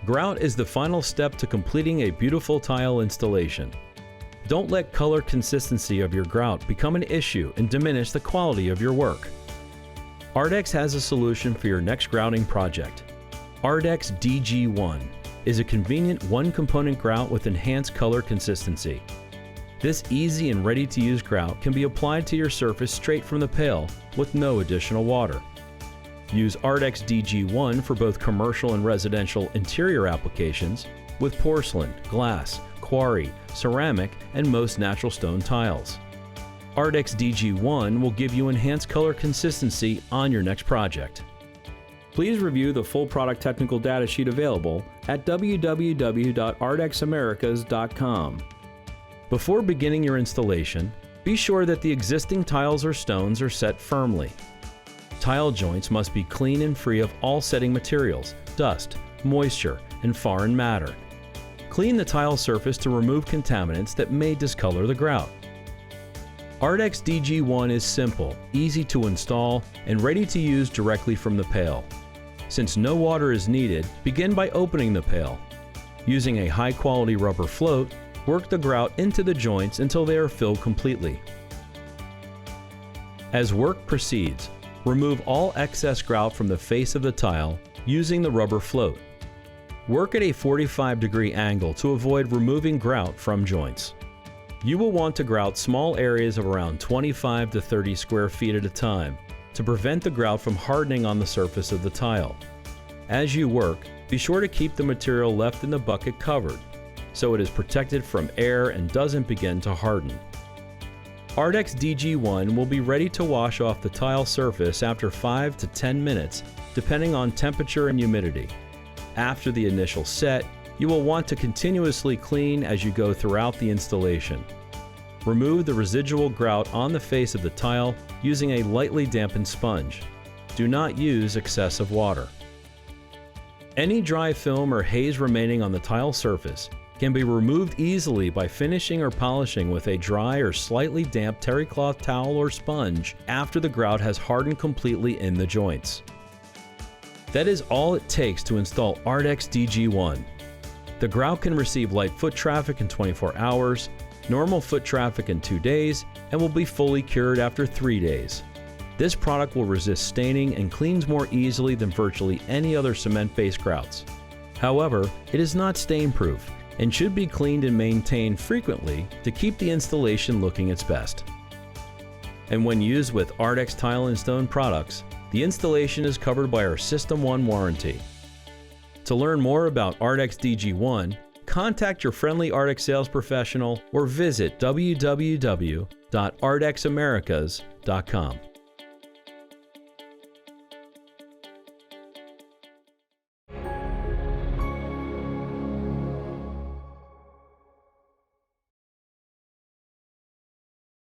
Grout is the final step to completing a beautiful tile installation. Don't let color consistency of your grout become an issue and diminish the quality of your work. ARDEX has a solution for your next grouting project. ARDEX DG is a convenient one-component grout with enhanced color consistency. This easy and ready-to-use grout can be applied to your surface straight from the pail with no additional water. Use ARDEX DG for both commercial and residential interior applications with porcelain, glass, quarry, ceramic, and most natural stone tiles. ARDEX DG will give you enhanced color consistency on your next project. Please review the full product technical data sheet available at www.ardexamericas.com. Before beginning your installation, be sure that the existing tiles or stones are set firmly. Tile joints must be clean and free of all setting materials, dust, moisture, and foreign matter. Clean the tile surface to remove contaminants that may discolor the grout. ARDEX DG is simple, easy to install, and ready to use directly from the pail. Since no water is needed, begin by opening the pail. Using a high-quality rubber float, work the grout into the joints until they are filled completely. As work proceeds, remove all excess grout from the face of the tile using the rubber float. Work at a 45-degree angle to avoid removing grout from joints. You will want to grout small areas of around 25 to 30 square feet at a time to prevent the grout from hardening on the surface of the tile. As you work, be sure to keep the material left in the bucket covered so it is protected from air and doesn't begin to harden. ARDEX DG will be ready to wash off the tile surface after 5 to 10 minutes depending on temperature and humidity. After the initial set, you will want to continuously clean as you go throughout the installation. Remove the residual grout on the face of the tile using a lightly dampened sponge. Do not use excessive water. Any dry film or haze remaining on the tile surface can be removed easily by finishing or polishing with a dry or slightly damp terry cloth towel or sponge after the grout has hardened completely in the joints. That is all it takes to install ARDEX DG. The grout can receive light foot traffic in 24 hours, normal foot traffic in 2 days, and will be fully cured after 3 days. This product will resist staining and cleans more easily than virtually any other cement-based grouts. However, it is not stain-proof and should be cleaned and maintained frequently to keep the installation looking its best. And when used with ARDEX Tile and Stone products, the installation is covered by our System 1 warranty. To learn more about ARDEX DG, contact your friendly ARDEX sales professional or visit www.ardexamericas.com.